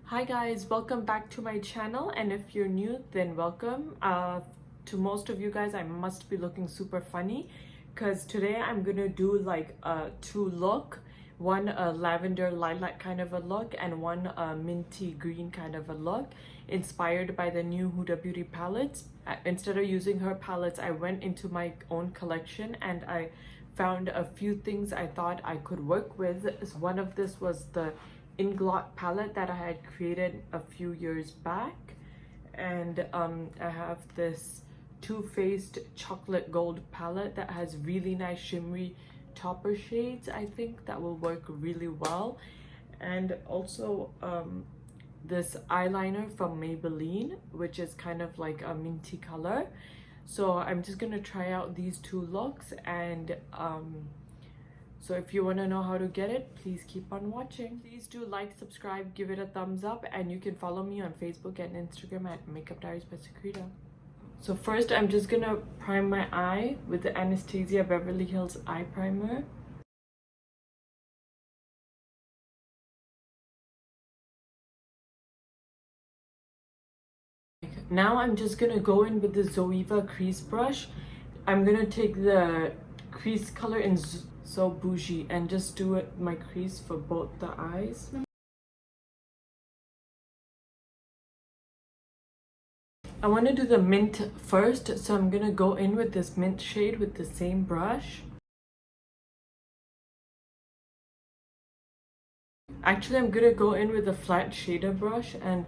Hi guys, welcome back to my channel, and if you're new then welcome. To most of you guys, I must be looking super funny because today I'm gonna do like a two look, one a lavender lilac kind of a look and one a minty green kind of a look, inspired by the new Huda Beauty palettes. Instead of using her palettes, I went into my own collection and I found a few things I thought I could work with. One of this was the Inglot palette that I had created a few years back, and I have this Too Faced chocolate gold palette that has really nice shimmery topper shades. I think that will work really well, and also this eyeliner from Maybelline, which is kind of like a minty color. So I'm just gonna try out these two looks, and so if you want to know how to get it, please keep on watching. Please do like, subscribe, give it a thumbs up, and you can follow me on Facebook and Instagram at makeupdiariesbysukrita. So first, I'm just gonna prime my eye with the Anastasia Beverly Hills Eye Primer. Now I'm just gonna go in with the Zoeva crease brush. I'm gonna take the crease color in So Bougie and just do it my crease for both the eyes. I want to do the mint first, so I'm gonna go in with this mint shade with the same brush. Actually, I'm gonna go in with a flat shader brush and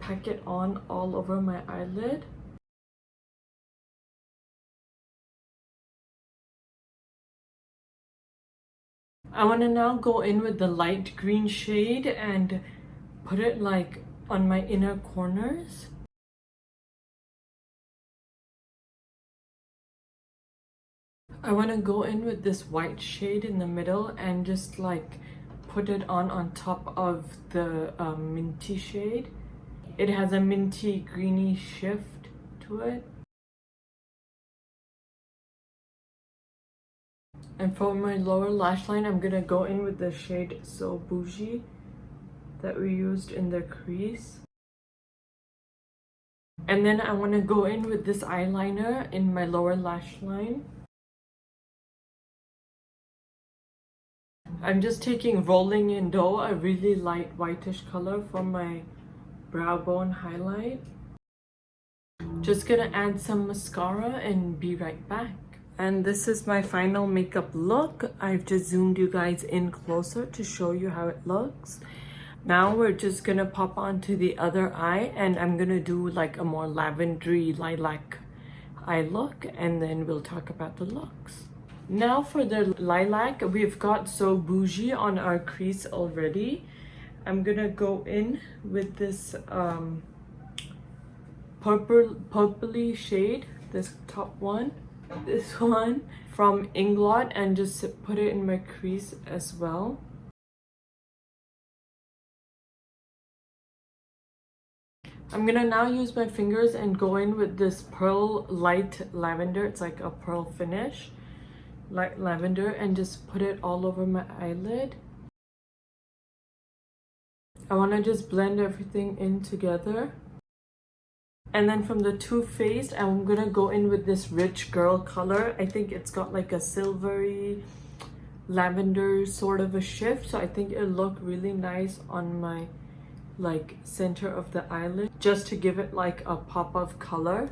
pack it on all over my eyelid. I want to now go in with the light green shade and put it like on my inner corners. I want to go in with this white shade in the middle and just like put it on top of the minty shade. It has a minty greeny shift to it. And for my lower lash line, I'm gonna go in with the shade So Bougie that we used in the crease. And then I want to go in with this eyeliner in my lower lash line. I'm just taking Rolling in Dough, a really light whitish color, for my brow bone highlight. Just gonna add some mascara and be right back. And this is my final makeup look. I've just zoomed you guys in closer to show you how it looks. Now we're just gonna pop onto the other eye, and I'm gonna do like a more lavendery lilac eye look, and then we'll talk about the looks. Now for the lilac, we've got So Bougie on our crease already. I'm gonna go in with this purpley shade, this top one, this one from Inglot, and just put it in my crease as well. I'm gonna now use my fingers and go in with this Pearl Light Lavender. It's like a pearl finish, light lavender, and just put it all over my eyelid. I want to just blend everything in together. And then from the Too Faced, I'm gonna go in with this Rich Girl color. I think it's got like a silvery lavender sort of a shift, so I think it'll look really nice on my like center of the eyelid, just to give it like a pop of color.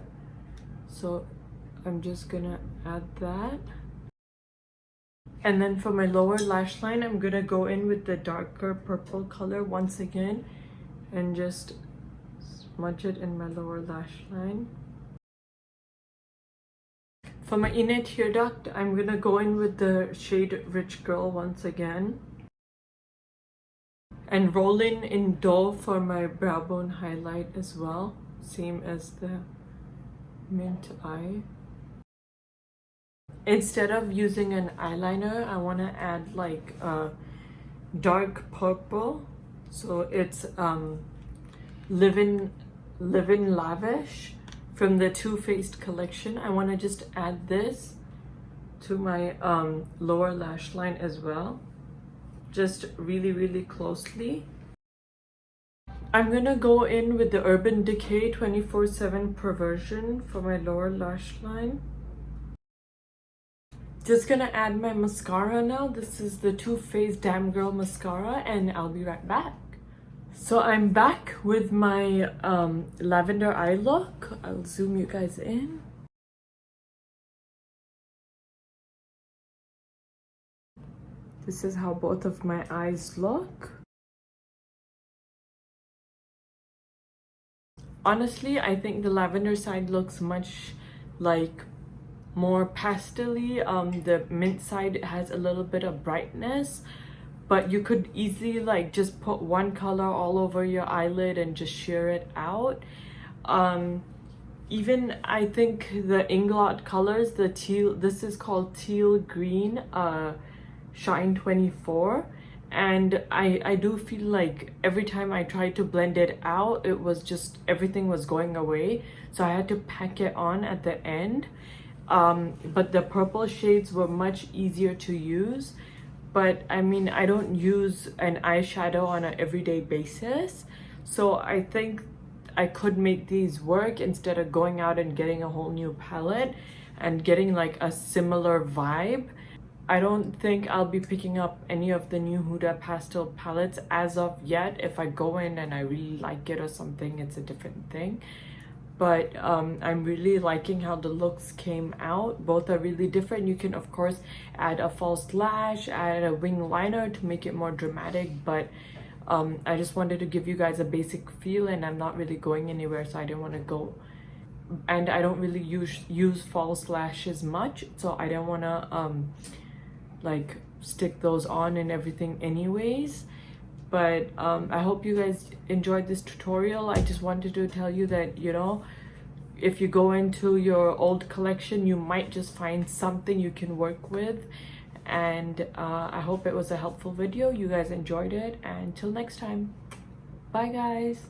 So I'm just gonna add that. And then for my lower lash line, I'm gonna go in with the darker purple color once again and just smudge it in my lower lash line. For my inner tear duct, I'm gonna go in with the shade Rich Girl once again. And Rolling in Dough for my brow bone highlight as well, same as the mint eye. Instead of using an eyeliner, I want to add like a dark purple. So it's Livin' Lavish from the Too Faced collection. I want to just add this to my lower lash line as well, just really closely. I'm gonna go in with the Urban Decay 24/7 Perversion for my lower lash line. Just gonna add my mascara now. This is the Too Faced Damn Girl mascara, and I'll be right back. So I'm back with my lavender eye look. I'll zoom you guys in. This is how both of my eyes look. Honestly, I think the lavender side looks much like more pastel-y. The mint side has a little bit of brightness, but you could easily like just put one color all over your eyelid and just sheer it out. Even I think the Inglot colors, the teal, this is called teal green Shine 24, and I do feel like every time I tried to blend it out, it was just everything was going away, so I had to pack it on at the end. But the purple shades were much easier to use. But I mean, I don't use an eyeshadow on an everyday basis, so I think I could make these work instead of going out and getting a whole new palette and getting like a similar vibe. I don't think I'll be picking up any of the new Huda pastel palettes as of yet. If I go in and I really like it or something, it's a different thing. But I'm really liking how the looks came out. Both are really different. You can of course add a false lash, add a wing liner to make it more dramatic, but I just wanted to give you guys a basic feel, and I'm not really going anywhere, so I didn't want to go. And I don't really use false lashes much, so I don't want to like stick those on and everything anyways. But I hope you guys enjoyed this tutorial. I just wanted to tell you that, you know, if you go into your old collection, you might just find something you can work with. And I hope it was a helpful video. You guys enjoyed it, and till next time, bye guys.